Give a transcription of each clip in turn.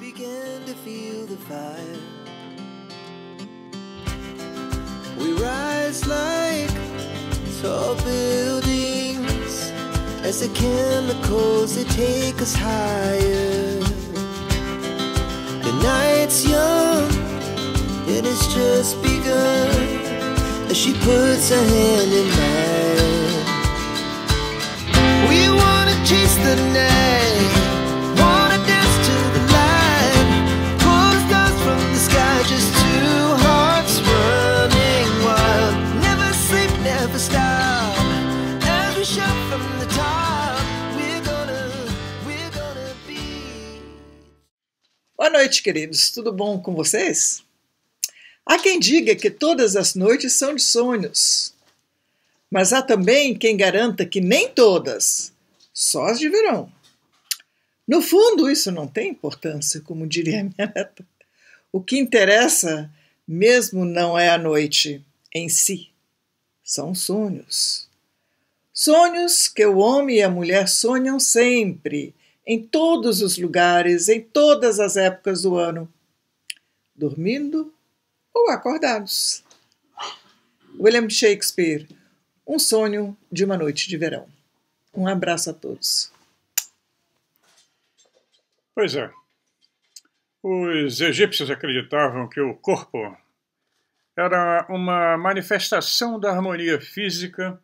began to feel the fire. We rise like tall buildings as the chemicals they take us higher. The night's young, it has just begun as she puts her hand in mine. We wanna chase the night, wanna dance to the light, pull stars from the sky, just two hearts running wild. Never sleep, never stop, as we shout from the top, we're gonna be. Boa noite, queridos. Tudo bom com vocês? Há quem diga que todas as noites são de sonhos, mas há também quem garanta que nem todas, só as de verão. No fundo, isso não tem importância, como diria minha neta. O que interessa mesmo não é a noite em si, são sonhos. Sonhos que o homem e a mulher sonham sempre, em todos os lugares, em todas as épocas do ano, dormindo ou acordados. William Shakespeare, Um Sonho de uma Noite de Verão. Um abraço a todos. Pois é. Os egípcios acreditavam que o corpo era uma manifestação da harmonia física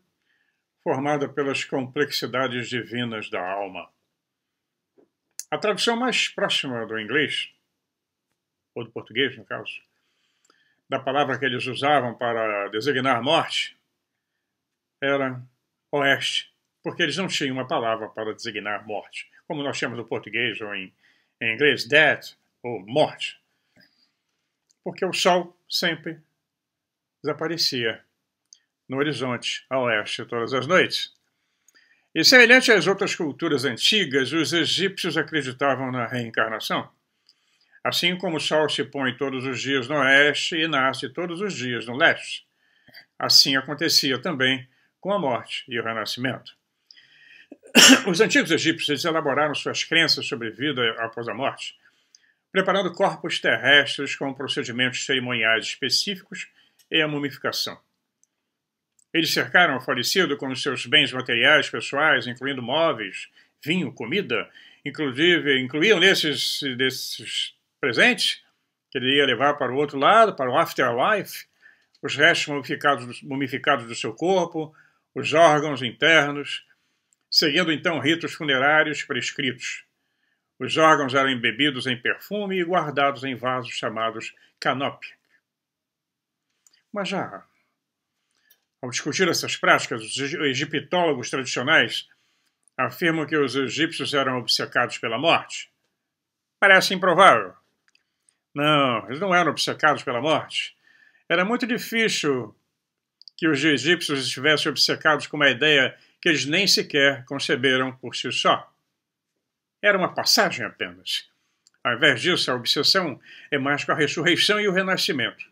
formada pelas complexidades divinas da alma. A tradução mais próxima do inglês, ou do português, no caso, da palavra que eles usavam para designar morte, era oeste, porque eles não tinham uma palavra para designar morte, como nós temos no português ou em inglês, death, ou morte, porque o sol sempre desaparecia no horizonte a oeste todas as noites. E semelhante às outras culturas antigas, os egípcios acreditavam na reencarnação. Assim como o sol se põe todos os dias no oeste e nasce todos os dias no leste, assim acontecia também com a morte e o renascimento. Os antigos egípcios elaboraram suas crenças sobre vida após a morte, preparando corpos terrestres com procedimentos cerimoniais específicos e a mumificação. Eles cercaram o falecido com os seus bens materiais pessoais, incluindo móveis, vinho, comida, incluíam desses presentes que ele ia levar para o outro lado, para o afterlife, os restos mumificados do seu corpo, os órgãos internos, seguindo então ritos funerários prescritos. Os órgãos eram embebidos em perfume e guardados em vasos chamados canopy. Mas já, ao discutir essas práticas, os egiptólogos tradicionais afirmam que os egípcios eram obcecados pela morte. Parece improvável. Não, eles não eram obcecados pela morte. Era muito difícil que os egípcios estivessem obcecados com uma ideia que eles nem sequer conceberam por si só. Era uma passagem apenas. Ao invés disso, a obsessão é mais com a ressurreição e o renascimento.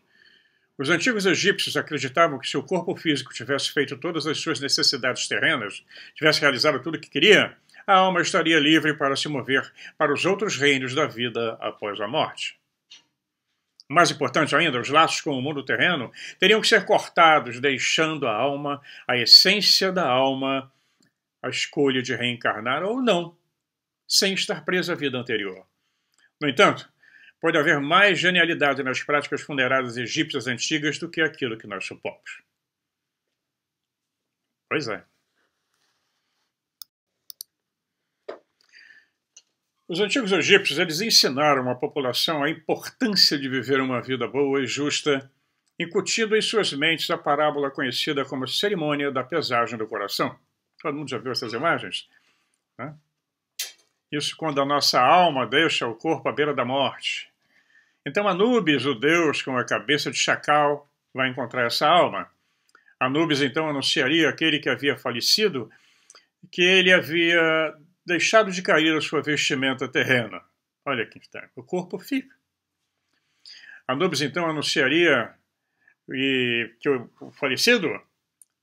Os antigos egípcios acreditavam que se o corpo físico tivesse feito todas as suas necessidades terrenas, tivesse realizado tudo o que queria, a alma estaria livre para se mover para os outros reinos da vida após a morte. Mais importante ainda, os laços com o mundo terreno teriam que ser cortados, deixando a alma, a essência da alma, a escolha de reencarnar ou não, sem estar presa à vida anterior. No entanto, pode haver mais genialidade nas práticas funerárias egípcias antigas do que aquilo que nós supomos. Pois é. Os antigos egípcios eles ensinaram à população a importância de viver uma vida boa e justa, incutindo em suas mentes a parábola conhecida como cerimônia da pesagem do coração. Todo mundo já viu essas imagens? Né? Isso quando a nossa alma deixa o corpo à beira da morte. Então Anubis, o deus com a cabeça de chacal, vai encontrar essa alma. Anubis então anunciaria àquele que havia falecido que ele havia deixado de cair a sua vestimenta terrena. Olha aqui está, o corpo fica. Anubis então anunciaria que o falecido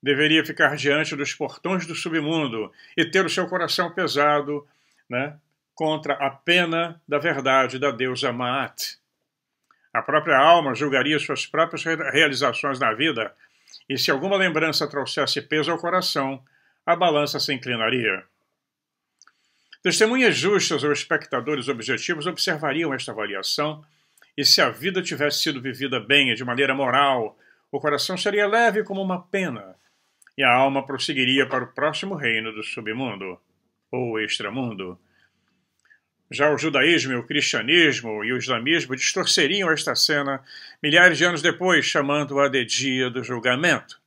deveria ficar diante dos portões do submundo e ter o seu coração pesado, né, contra a pena da verdade da deusa Maat. A própria alma julgaria suas próprias realizações na vida, e se alguma lembrança trouxesse peso ao coração, a balança se inclinaria. Testemunhas justas ou espectadores objetivos observariam esta avaliação, e se a vida tivesse sido vivida bem e de maneira moral, o coração seria leve como uma pena, e a alma prosseguiria para o próximo reino do submundo, ou extramundo. Já o judaísmo, o cristianismo e o islamismo distorceriam esta cena milhares de anos depois, chamando-a de Dia do Julgamento.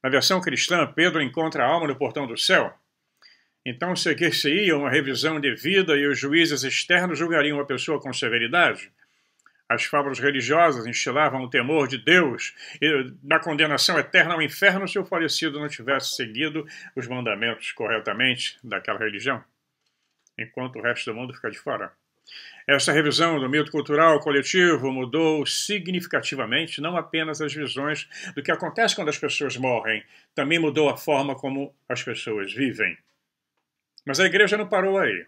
Na versão cristã, Pedro encontra a alma no portão do céu. Então seguir-se-ia uma revisão de vida e os juízes externos julgariam a pessoa com severidade. As fábulas religiosas instilavam o temor de Deus e da condenação eterna ao inferno se o falecido não tivesse seguido os mandamentos corretamente daquela religião, enquanto o resto do mundo fica de fora. Esta revisão do mito cultural coletivo mudou significativamente não apenas as visões do que acontece quando as pessoas morrem, também mudou a forma como as pessoas vivem. Mas a igreja não parou aí.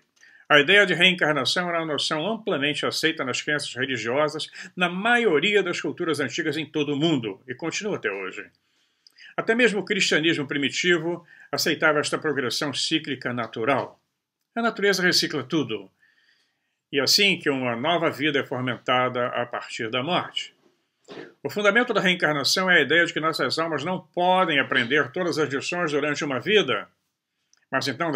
A ideia de reencarnação era uma noção amplamente aceita nas crenças religiosas na maioria das culturas antigas em todo o mundo, e continua até hoje. Até mesmo o cristianismo primitivo aceitava esta progressão cíclica natural. A natureza recicla tudo. E assim que uma nova vida é fomentada a partir da morte. O fundamento da reencarnação é a ideia de que nossas almas não podem aprender todas as lições durante uma vida. Mas então,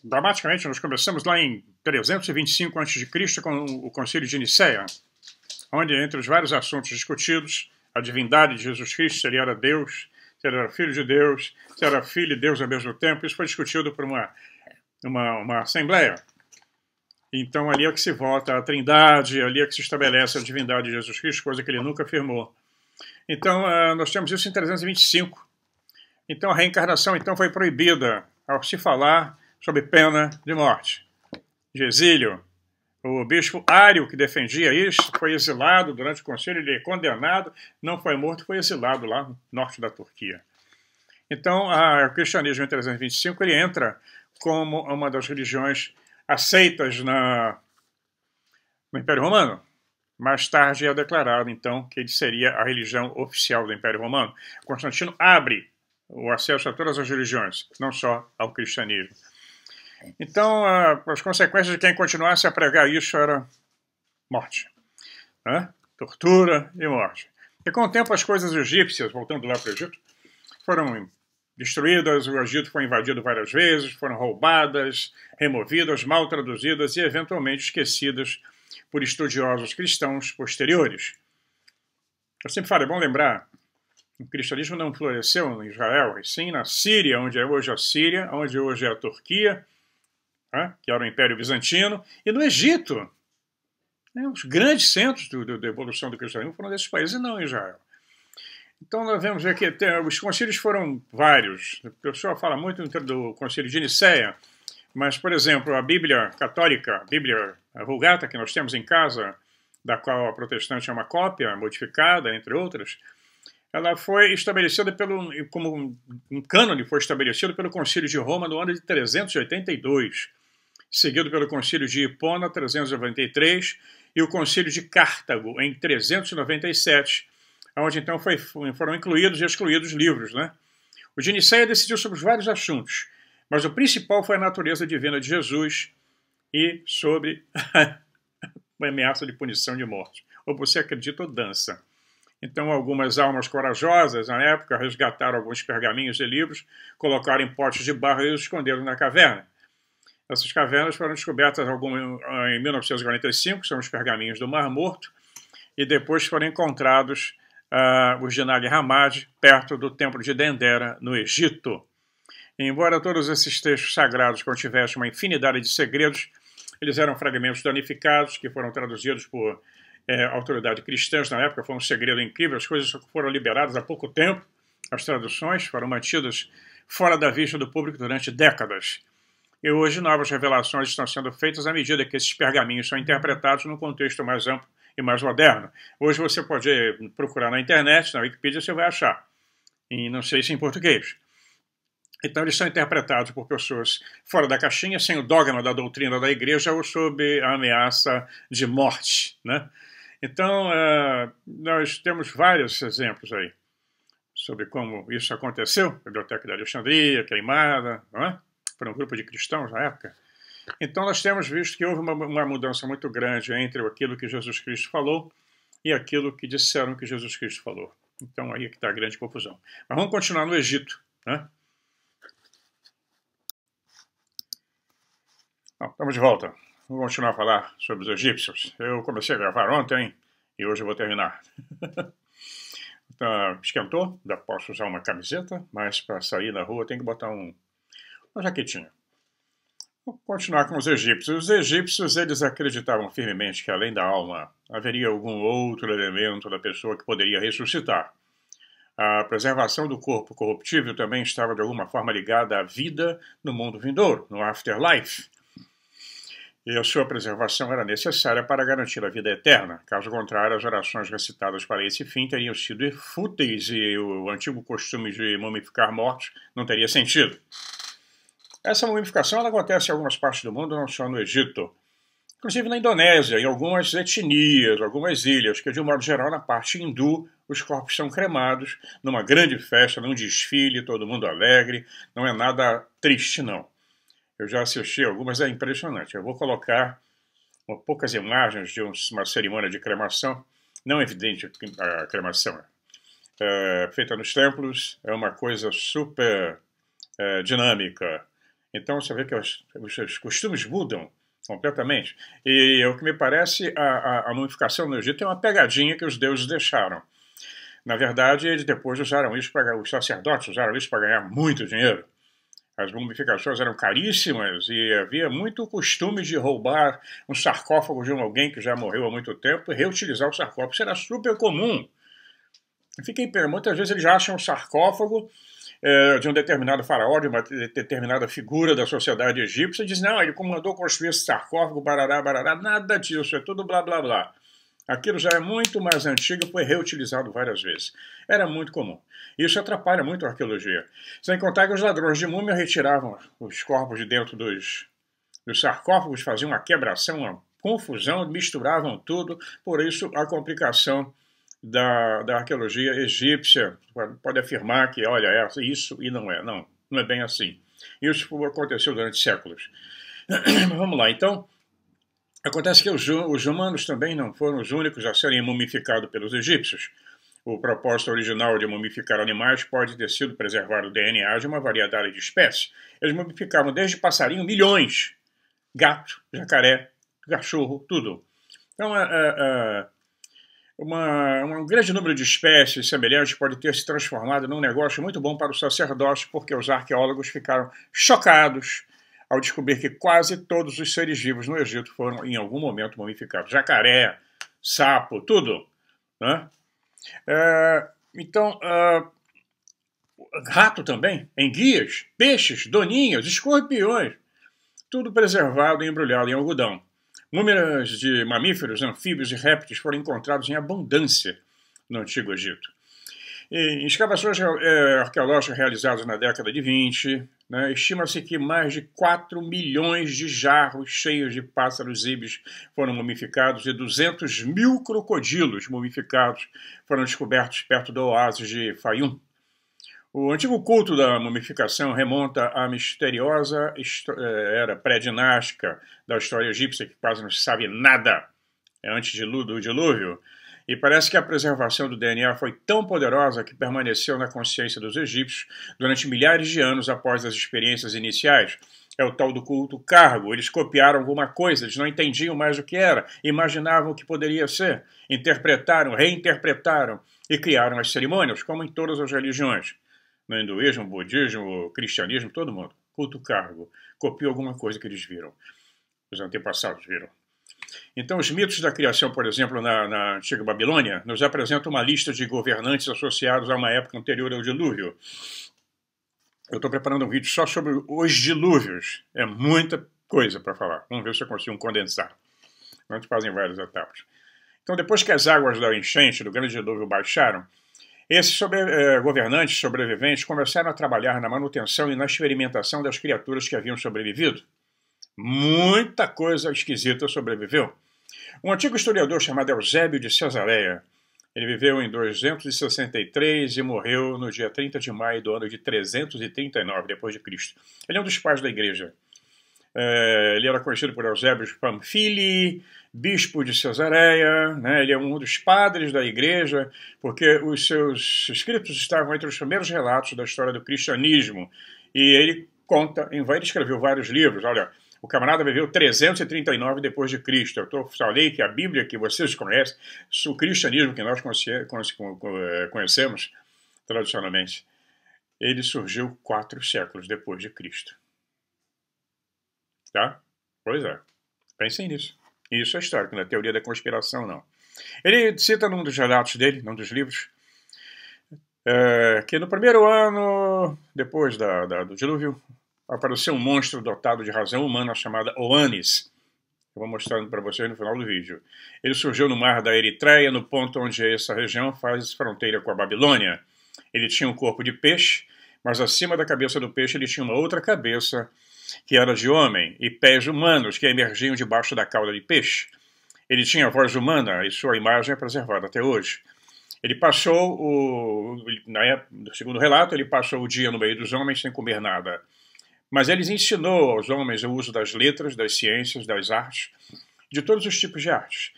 dramaticamente, nós começamos lá em 325 a.C. com o Concílio de Nicéia, onde, entre os vários assuntos discutidos, a divindade de Jesus Cristo, se ele era Deus, se ele era filho de Deus, se era filho e Deus ao mesmo tempo, isso foi discutido por uma assembleia. Então, ali é que se vota a trindade, ali é que se estabelece a divindade de Jesus Cristo, coisa que ele nunca afirmou. Então, nós temos isso em 325. Então, a reencarnação foi proibida ao se falar sobre pena de morte, de exílio. O bispo Ário, que defendia isso, foi exilado durante o concílio, ele é condenado, não foi morto, foi exilado lá no norte da Turquia. Então, o cristianismo em 325 ele entra como uma das religiões aceitas no Império Romano. Mais tarde é declarado, então, que ele seria a religião oficial do Império Romano. Constantino abre o acesso a todas as religiões, não só ao cristianismo. Então, as consequências de quem continuasse a pregar isso era morte, né? Tortura e morte. E com o tempo as coisas egípcias, voltando lá para o Egito, foram destruídas, o Egito foi invadido várias vezes, foram roubadas, removidas, mal traduzidas e eventualmente esquecidas por estudiosos cristãos posteriores. Eu sempre falo, é bom lembrar, o cristianismo não floresceu em Israel, e sim na Síria, onde é hoje a Síria, onde hoje é a Turquia, né, que era o Império Bizantino, e no Egito. Né, os grandes centros da evolução do cristianismo foram desses países, e não em Israel. Então nós vemos ver que os concílios foram vários. O pessoal fala muito do concílio de Nicéia, mas, por exemplo, a Bíblia católica, a Bíblia Vulgata, que nós temos em casa, da qual a protestante é uma cópia modificada, entre outras, ela foi estabelecida como um cânone foi estabelecido pelo Concílio de Roma no ano de 382, seguido pelo Concílio de Hipona, 393, e o Concílio de Cartago, em 397, onde então foram incluídos e excluídos livros, né? O de Nicéia decidiu sobre vários assuntos, mas o principal foi a natureza divina de Jesus e sobre a ameaça de punição de morte. Ou você acredita ou dança. Então algumas almas corajosas, na época, resgataram alguns pergaminhos e livros, colocaram em potes de barro e os esconderam na caverna. Essas cavernas foram descobertas em 1945, são os pergaminhos do Mar Morto, e depois foram encontrados os de Nag Hammadi, perto do templo de Dendera, no Egito. E, embora todos esses textos sagrados contivessem uma infinidade de segredos, eles eram fragmentos danificados, que foram traduzidos por autoridades cristãs na época, foi um segredo incrível, as coisas foram liberadas há pouco tempo, as traduções foram mantidas fora da vista do público durante décadas. E hoje novas revelações estão sendo feitas à medida que esses pergaminhos são interpretados num contexto mais amplo e mais moderno. Hoje você pode procurar na internet, na Wikipedia, você vai achar. E não sei se em português. Então eles são interpretados por pessoas fora da caixinha, sem o dogma da doutrina da igreja ou sob a ameaça de morte, né? Então, nós temos vários exemplos aí sobre como isso aconteceu. A Biblioteca de Alexandria, queimada, não é? Por um grupo de cristãos na época. Então, nós temos visto que houve uma mudança muito grande entre aquilo que Jesus Cristo falou e aquilo que disseram que Jesus Cristo falou. Então, aí é que está a grande confusão. Mas vamos continuar no Egito, né? Bom, estamos de volta. Vamos continuar a falar sobre os egípcios. Eu comecei a gravar ontem e hoje eu vou terminar. Então, esquentou, já posso usar uma camiseta, mas para sair na rua tem que botar uma jaquetinha. Vou continuar com os egípcios. Os egípcios, eles acreditavam firmemente que além da alma haveria algum outro elemento da pessoa que poderia ressuscitar. A preservação do corpo corruptível também estava de alguma forma ligada à vida no mundo vindouro, no afterlife. E a sua preservação era necessária para garantir a vida eterna. Caso contrário, as orações recitadas para esse fim teriam sido fúteis e o antigo costume de mumificar mortos não teria sentido. Essa mumificação ela acontece em algumas partes do mundo, não só no Egito. Inclusive na Indonésia, em algumas etnias, algumas ilhas, que de um modo geral, na parte hindu, os corpos são cremados numa grande festa, num desfile, todo mundo alegre. Não é nada triste, não. Eu já assisti algumas, é impressionante. Eu vou colocar poucas imagens de uma cerimônia de cremação. Não é evidente a cremação feita nos templos, é uma coisa super dinâmica. Então você vê que os costumes mudam completamente. E o que me parece, a mumificação no Egito é uma pegadinha que os deuses deixaram. Na verdade, eles depois usaram isso os sacerdotes usaram isso para ganhar muito dinheiro. As mumificações eram caríssimas e havia muito costume de roubar um sarcófago de alguém que já morreu há muito tempo e reutilizar o sarcófago. Isso era super comum. Muitas vezes eles acham um sarcófago de um determinado faraó, de uma determinada figura da sociedade egípcia, e dizem, não, ele mandou construir esse sarcófago, barará, barará, nada disso, é tudo blá, blá, blá. Aquilo já é muito mais antigo e foi reutilizado várias vezes. Era muito comum. Isso atrapalha muito a arqueologia. Sem contar que os ladrões de múmia retiravam os corpos de dentro dos sarcófagos, faziam uma quebração, uma confusão, misturavam tudo. Por isso, a complicação da arqueologia egípcia pode afirmar que, olha, é isso e não é. Não, não é bem assim. Isso aconteceu durante séculos. Mas vamos lá, então. Acontece que os humanos também não foram os únicos a serem mumificados pelos egípcios. O propósito original de mumificar animais pode ter sido preservar o DNA de uma variedade de espécies. Eles mumificavam desde passarinho milhões, gato, jacaré, cachorro, tudo. Então, um grande número de espécies semelhantes pode ter se transformado num negócio muito bom para o sacerdócio, porque os arqueólogos ficaram chocados ao descobrir que quase todos os seres vivos no Egito foram, em algum momento, mumificados. Jacaré, sapo, tudo. Né? Então, rato também, enguias, peixes, doninhas, escorpiões, tudo preservado e embrulhado em algodão. Múmias de mamíferos, anfíbios e répteis foram encontrados em abundância no Antigo Egito. Em escavações arqueológicas realizadas na década de 20, né, estima-se que mais de 4 milhões de jarros cheios de pássaros íbis foram mumificados e 200 mil crocodilos mumificados foram descobertos perto do oásis de Fayum. O antigo culto da mumificação remonta à misteriosa era pré-dinástica da história egípcia, que quase não se sabe nada antes do dilúvio. E parece que a preservação do DNA foi tão poderosa que permaneceu na consciência dos egípcios durante milhares de anos após as experiências iniciais. É o tal do culto cargo. Eles copiaram alguma coisa, eles não entendiam mais o que era, imaginavam o que poderia ser, interpretaram, reinterpretaram e criaram as cerimônias, como em todas as religiões. No hinduísmo, budismo, cristianismo, todo mundo. Culto cargo. Copiou alguma coisa que eles viram. Os antepassados viram. Então, os mitos da criação, por exemplo, na antiga Babilônia, nos apresentam uma lista de governantes associados a uma época anterior ao dilúvio. Eu estou preparando um vídeo só sobre os dilúvios. É muita coisa para falar. Vamos ver se eu consigo condensar. Nós fazem várias etapas. Então, depois que as águas da enchente, do grande dilúvio, baixaram, Esses governantes sobreviventes começaram a trabalhar na manutenção e na experimentação das criaturas que haviam sobrevivido. Muita coisa esquisita sobreviveu. Um antigo historiador chamado Eusébio de Cesareia, ele viveu em 263 e morreu no dia 30 de maio do ano de 339 depois de Cristo. Ele é um dos pais da igreja. Ele era conhecido por Eusébio de Pamfili, bispo de Cesareia, né? Ele é um dos padres da igreja, porque os seus escritos estavam entre os primeiros relatos da história do cristianismo. E ele conta, ele escreveu vários livros. Olha, o camarada viveu 339 depois de Cristo. Eu falei que a Bíblia que vocês conhecem, o cristianismo que nós conhecemos tradicionalmente, ele surgiu 4 séculos depois de Cristo. Tá? Pois é. Pensem nisso. Isso é histórico, não é teoria da conspiração, não. Ele cita num dos relatos dele, num dos livros, que no primeiro ano, depois do dilúvio, apareceu um monstro dotado de razão humana chamado Oanes. Eu vou mostrando para vocês no final do vídeo. Ele surgiu no mar da Eritreia, no ponto onde essa região faz fronteira com a Babilônia. Ele tinha um corpo de peixe, mas acima da cabeça do peixe ele tinha uma outra cabeça, que era de homem, e pés humanos que emergiam debaixo da cauda de peixe. Ele tinha voz humana e sua imagem é preservada até hoje. Ele passou, no segundo relato, ele passou o dia no meio dos homens sem comer nada. Mas ele ensinou aos homens o uso das letras, das ciências, das artes, de todos os tipos de artes.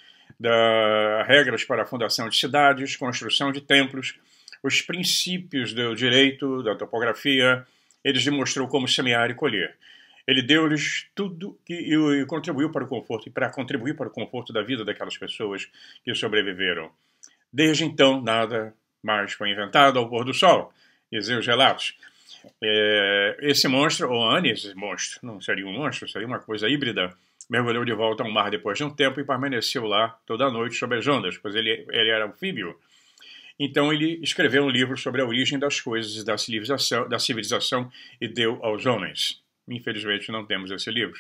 Regras para a fundação de cidades, construção de templos, os princípios do direito, da topografia. Ele lhes demonstrou como semear e colher. Ele deu-lhes tudo e contribuiu para o conforto, e para contribuir para o conforto da vida daquelas pessoas que sobreviveram. Desde então, nada mais foi inventado ao pôr do sol, dizem os relatos. Esse monstro, ou Anis, monstro, não seria um monstro, seria uma coisa híbrida, mergulhou de volta ao mar depois de um tempo e permaneceu lá toda a noite sob as ondas, pois ele era anfíbio. Então ele escreveu um livro sobre a origem das coisas e da civilização e deu aos homens. Infelizmente não temos esse livro.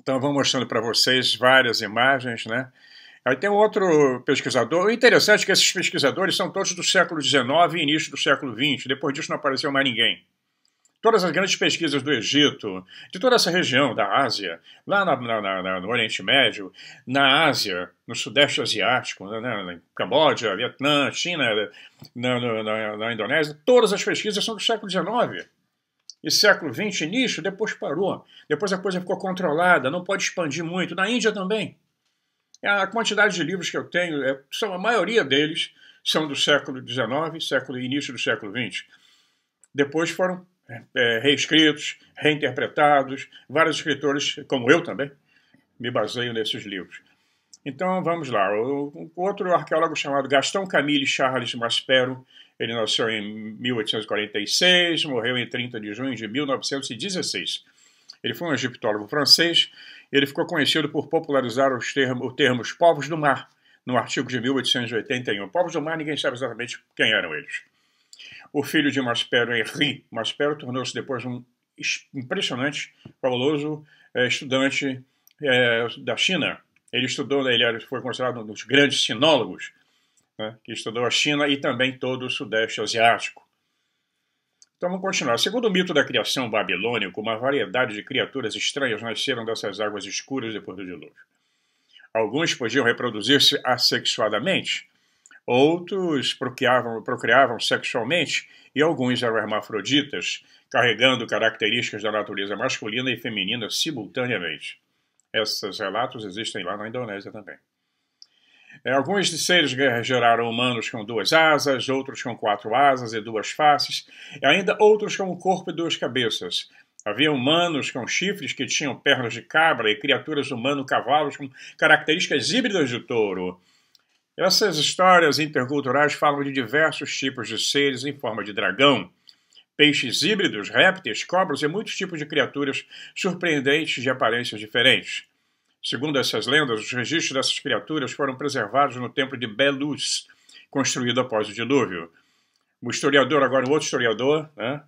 Então vou mostrando para vocês várias imagens, né? Aí tem um outro pesquisador. O interessante é que esses pesquisadores são todos do século XIX e início do século XX. Depois disso não apareceu mais ninguém. Todas as grandes pesquisas do Egito, de toda essa região da Ásia, lá no Oriente Médio, na Ásia, no Sudeste Asiático, na Camboja, Vietnã, China, na Indonésia, todas as pesquisas são do século XIX. E século XX, início, depois parou. Depois a coisa ficou controlada, não pode expandir muito. Na Índia também. A quantidade de livros que eu tenho, a maioria deles são do século XIX, início do século XX. Depois foram reescritos, reinterpretados. Vários escritores, como eu também, me baseiam nesses livros. Então vamos lá. O outro arqueólogo chamado Gaston Camille Charles Maspero, ele nasceu em 1846, morreu em 30 de junho de 1916. Ele foi um egiptólogo francês. Ele ficou conhecido por popularizar os termos povos do mar, no artigo de 1881. Povos do mar, ninguém sabe exatamente quem eram eles. O filho de Maspero, Henri Maspero, tornou-se depois um impressionante, fabuloso estudante da China. Ele foi considerado um dos grandes sinólogos, né, que estudou a China e também todo o Sudeste Asiático. Então vamos continuar. Segundo o mito da criação babilônico, uma variedade de criaturas estranhas nasceram dessas águas escuras depois do dilúvio. Alguns podiam reproduzir-se assexuadamente, outros procriavam sexualmente e alguns eram hermafroditas, carregando características da natureza masculina e feminina simultaneamente. Esses relatos existem lá na Indonésia também. Alguns de seres geraram humanos com 2 asas, outros com 4 asas e 2 faces, e ainda outros com um corpo e 2 cabeças. Havia humanos com chifres que tinham pernas de cabra e criaturas humano-cavalos com características híbridas de touro. Essas histórias interculturais falam de diversos tipos de seres em forma de dragão, peixes híbridos, répteis, cobras e muitos tipos de criaturas surpreendentes de aparências diferentes. Segundo essas lendas, os registros dessas criaturas foram preservados no templo de Belus, construído após o dilúvio. Um outro historiador, né,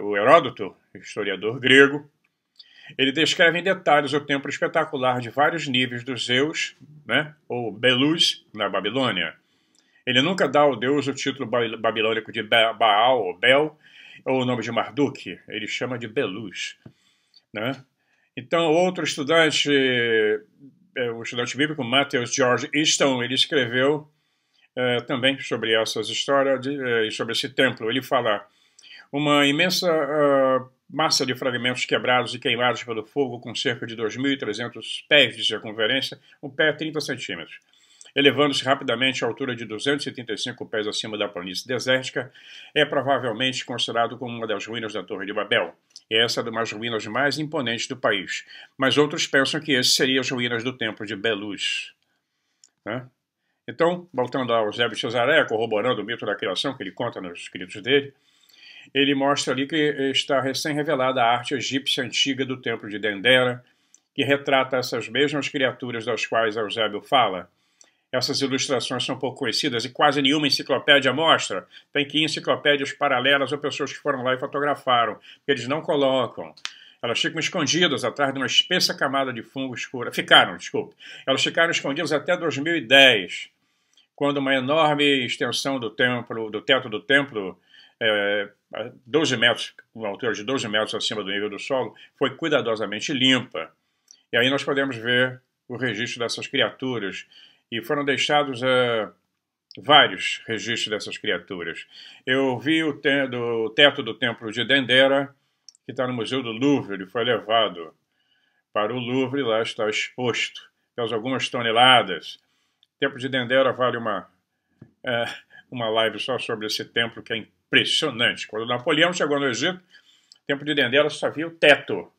o Heródoto, historiador grego, ele descreve em detalhes o templo espetacular de vários níveis dos Zeus, né, ou Belus, na Babilônia. Ele nunca dá ao deus o título babilônico de Baal ou Bel, ou o nome de Marduk, ele chama de Belus, né? Então, outro estudante, o estudante bíblico Matthew George Easton, ele escreveu também sobre essas histórias e sobre esse templo. Ele fala: uma imensa massa de fragmentos quebrados e queimados pelo fogo com cerca de 2.300 pés de circunferência, um pé a 30 centímetros, elevando-se rapidamente à altura de 235 pés acima da planície desértica, é provavelmente considerado como uma das ruínas da Torre de Babel. Essa é uma das ruínas mais imponentes do país. Mas outros pensam que essas seriam as ruínas do templo de Belus, né? Então, voltando ao Eusébio de Cesareia, corroborando o mito da criação que ele conta nos escritos dele, ele mostra ali que está recém-revelada a arte egípcia antiga do templo de Dendera, que retrata essas mesmas criaturas das quais Eusébio fala. Essas ilustrações são pouco conhecidas e quase nenhuma enciclopédia mostra. Tem que ir em enciclopédias paralelas ou pessoas que foram lá e fotografaram, porque eles não colocam. Elas ficam escondidas atrás de uma espessa camada de fungo escura. Elas ficaram escondidas até 2010, quando uma enorme extensão do teto do templo, 12 metros, uma altura de 12 metros acima do nível do solo, foi cuidadosamente limpa. E aí nós podemos ver o registro dessas criaturas. E foram deixados vários registros dessas criaturas. Eu vi o teto do templo de Dendera, que está no Museu do Louvre. Ele foi levado para o Louvre e lá está exposto. Tem algumas toneladas. O templo de Dendera vale uma live só sobre esse templo, que é impressionante. Quando Napoleão chegou no Egito, o templo de Dendera só via o teto.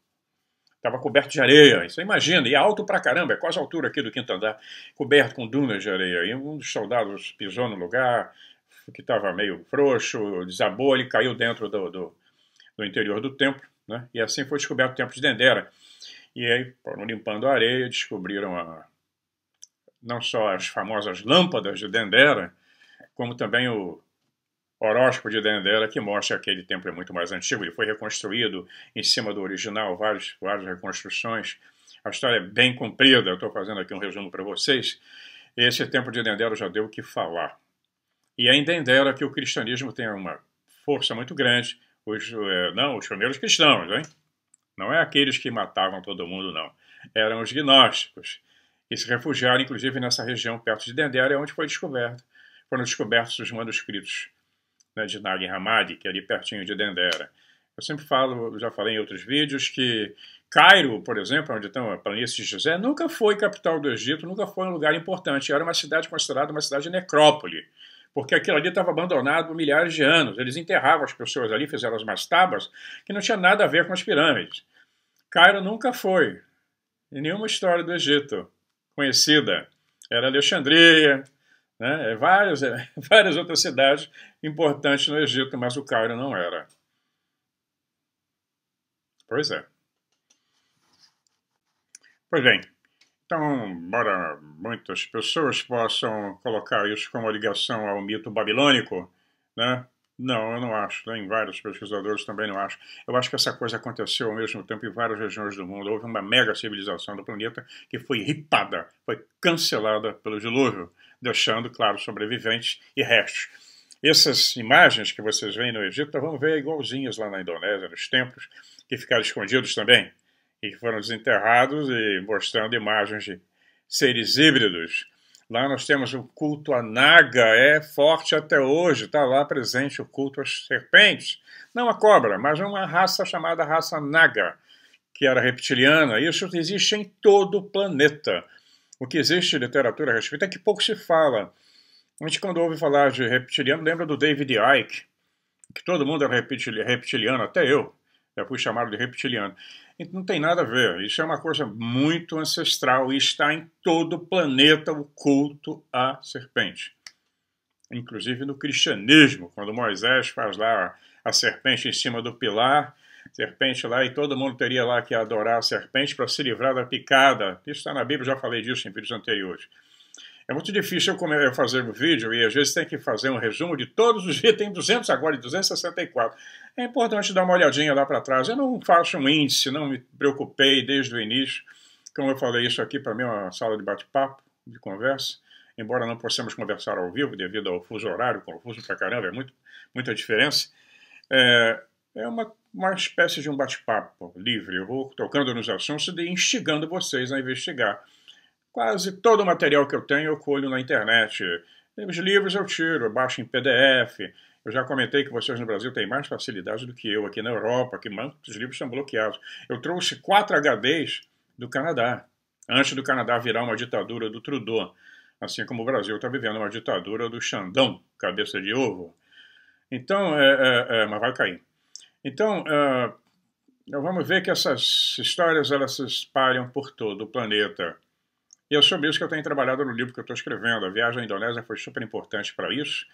Estava coberto de areia, você imagina, e alto pra caramba, é quase a altura aqui do quinto andar, coberto com dunas de areia. E um dos soldados pisou no lugar, que estava meio frouxo, desabou, ele caiu dentro do interior do templo, né? E assim foi descoberto o templo de Dendera. E aí, foram limpando a areia, descobriram não só as famosas lâmpadas de Dendera, como também o horóscopo de Dendera, que mostra que aquele templo é muito mais antigo. Ele foi reconstruído em cima do original, várias reconstruções. A história é bem comprida, eu estou fazendo aqui um resumo para vocês. Esse templo de Dendera já deu o que falar. E é em Dendera que o cristianismo tem uma força muito grande. Os primeiros cristãos, hein? Não é aqueles que matavam todo mundo, não. Eram os gnósticos, que se refugiaram, inclusive, nessa região perto de Dendera, onde foram descobertos os manuscritos, né, de Nag Hammadi, que é ali pertinho de Dendera. Eu sempre falo, já falei em outros vídeos, que Cairo, por exemplo, onde tem a planície de Gizé, nunca foi capital do Egito, nunca foi um lugar importante. Era uma cidade considerada uma cidade de necrópole, porque aquilo ali estava abandonado há milhares de anos. Eles enterravam as pessoas ali, fizeram as mastabas, que não tinha nada a ver com as pirâmides. Cairo nunca foi, em nenhuma história do Egito conhecida. Era Alexandria, né? Várias outras cidades importantes no Egito, mas o Cairo não era. Pois é. Pois bem, então, embora muitas pessoas possam colocar isso como ligação ao mito babilônico, né? Não, eu não acho. Tem vários pesquisadores também não acham. Eu acho que essa coisa aconteceu ao mesmo tempo em várias regiões do mundo. Houve uma mega civilização do planeta que foi ripada, foi cancelada pelo dilúvio, deixando, claro, sobreviventes e restos. Essas imagens que vocês veem no Egito, vamos ver igualzinhas lá na Indonésia, nos templos, que ficaram escondidos também, e que foram desenterrados e mostrando imagens de seres híbridos. Lá nós temos o culto a Naga, é forte até hoje, está lá presente o culto às serpentes. Não a cobra, mas uma raça chamada raça Naga, que era reptiliana. Isso existe em todo o planeta. O que existe de literatura a respeito é que pouco se fala. A gente, quando ouve falar de reptiliano, lembra do David Icke, que todo mundo era reptiliano, até eu. Já fui chamado de reptiliano. Não tem nada a ver. Isso é uma coisa muito ancestral e está em todo o planeta o culto à serpente. Inclusive no cristianismo, quando Moisés faz lá a serpente em cima do pilar, serpente lá, e todo mundo teria lá que adorar a serpente para se livrar da picada. Isso está na Bíblia, já falei disso em vídeos anteriores. É muito difícil eu fazer um vídeo e às vezes tem que fazer um resumo de todos os vídeos. Tem 200 agora e 264. É importante dar uma olhadinha lá para trás. Eu não faço um índice, não me preocupei desde o início. Como eu falei, isso aqui para mim é uma sala de bate-papo, de conversa. embora não possamos conversar ao vivo devido ao fuso horário, confuso pra caramba, é muita diferença. É uma espécie de um bate-papo livre. Eu vou tocando nos assuntos e instigando vocês a investigar. Quase todo o material que eu tenho eu colho na internet. Os livros eu tiro, eu baixo em PDF. Eu já comentei que vocês no Brasil têm mais facilidade do que eu aqui na Europa, que muitos livros são bloqueados. Eu trouxe 4 HDs do Canadá, antes do Canadá virar uma ditadura do Trudeau, assim como o Brasil está vivendo uma ditadura do Xandão, cabeça de ovo. Então, mas vai cair. Então, vamos ver que essas histórias elas se espalham por todo o planeta. E é sobre isso que eu tenho trabalhado no livro que eu estou escrevendo. A viagem à Indonésia foi super importante para isso.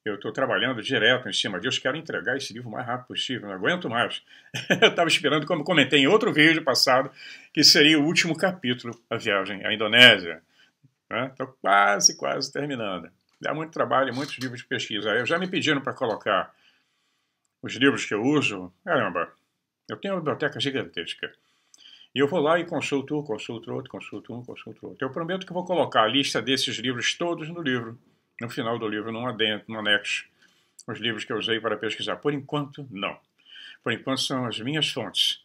Eu estou trabalhando direto em cima disso. Quero entregar esse livro o mais rápido possível. Não aguento mais. Eu estava esperando, como comentei em outro vídeo passado, que seria o último capítulo, a viagem à Indonésia. Estou quase terminando. Dá muito trabalho e muitos livros de pesquisa. Eu já me pediram para colocar os livros que eu uso. Caramba, eu tenho uma biblioteca gigantesca. E eu vou lá e consulto outro, consulto outro. Eu prometo que vou colocar a lista desses livros todos no livro, no final do livro, no anexo. Os livros que eu usei para pesquisar. Por enquanto, não. Por enquanto são as minhas fontes.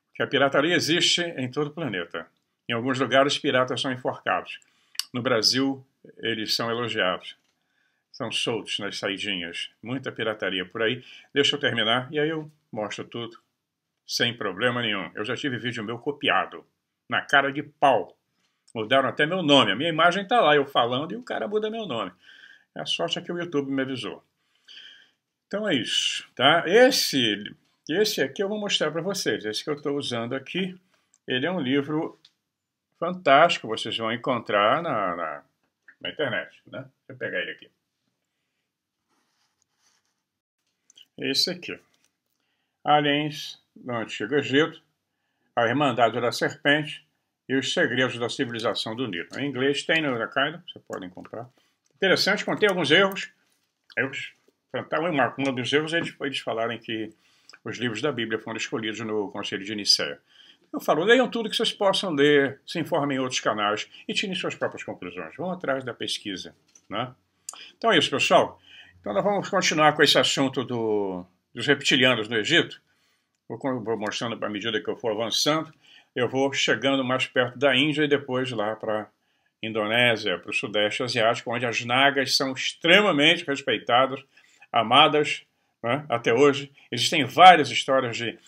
Porque a pirataria existe em todo o planeta. Em alguns lugares, piratas são enforcados. No Brasil, eles são elogiados. São soltos nas saidinhas. Muita pirataria por aí. Deixa eu terminar e aí eu mostro tudo. Sem problema nenhum. Eu já tive vídeo meu copiado. Na cara de pau. Mudaram até meu nome. A minha imagem está lá, eu falando, e o cara muda meu nome. A sorte é que o YouTube me avisou. Então é isso. Tá? Esse aqui eu vou mostrar para vocês. Esse que eu estou usando aqui, ele é um livro fantástico. Vocês vão encontrar na internet. Né? Deixa eu pegar ele aqui. Esse aqui. Aliens do Antigo Egito, a Irmandade da Serpente e os Segredos da Civilização do Nilo. Em inglês tem no Kindle, vocês podem comprar. Interessante, contém alguns erros. Um dos erros eles falarem que os livros da Bíblia foram escolhidos no Conselho de Nicéia. Eu falo, leiam tudo que vocês possam ler, se informem em outros canais e tirem suas próprias conclusões. Vão atrás da pesquisa. Né? Então é isso, pessoal. Então nós vamos continuar com esse assunto dos reptilianos no Egito. Vou mostrando à medida que eu for avançando. Eu vou chegando mais perto da Índia e depois lá para a Indonésia, para o Sudeste Asiático, onde as nagas são extremamente respeitadas, amadas, né, até hoje. Existem várias histórias de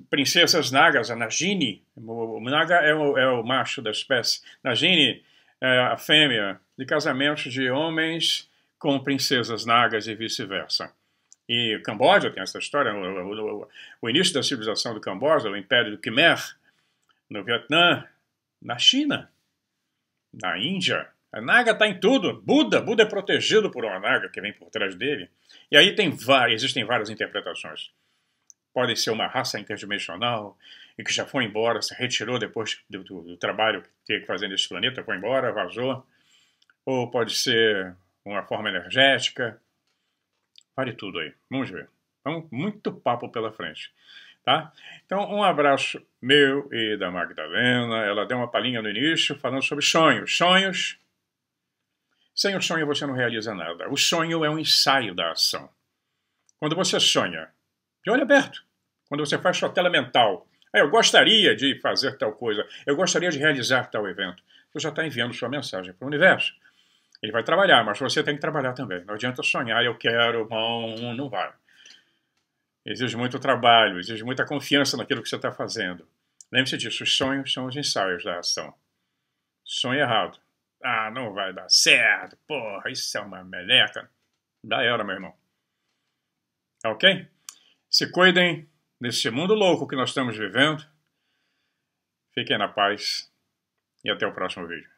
princesas nagas. A Nagini, o naga é o macho da espécie. Nagini é a fêmea, de casamentos de homens com princesas nagas e vice-versa. E Camboja tem essa história, o início da civilização do Camboja, o Império do Khmer, no Vietnã, na China, na Índia. A naga está em tudo. Buda é protegido por uma naga que vem por trás dele. E aí existem várias interpretações. Pode ser uma raça interdimensional e que já foi embora, se retirou depois do trabalho que tinha que fazer nesse planeta, foi embora, vazou. Ou pode ser uma forma energética. Vale tudo aí. Vamos ver. Então, muito papo pela frente. Tá? Então, um abraço meu e da Magdalena. Ela deu uma palhinha no início falando sobre sonhos. Sonhos. Sem o sonho você não realiza nada. O sonho é um ensaio da ação. Quando você sonha, de olho aberto. Quando você faz sua tela mental. Eu gostaria de fazer tal coisa. Eu gostaria de realizar tal evento. Você já está enviando sua mensagem para o universo. Ele vai trabalhar, mas você tem que trabalhar também. Não adianta sonhar, eu quero, não vai. Exige muito trabalho, exige muita confiança naquilo que você está fazendo. Lembre-se disso, os sonhos são os ensaios da ação. Sonho errado. Não vai dar certo, porra, isso é uma meleca. Já era, meu irmão. Ok? Se cuidem desse mundo louco que nós estamos vivendo. Fiquem na paz e até o próximo vídeo.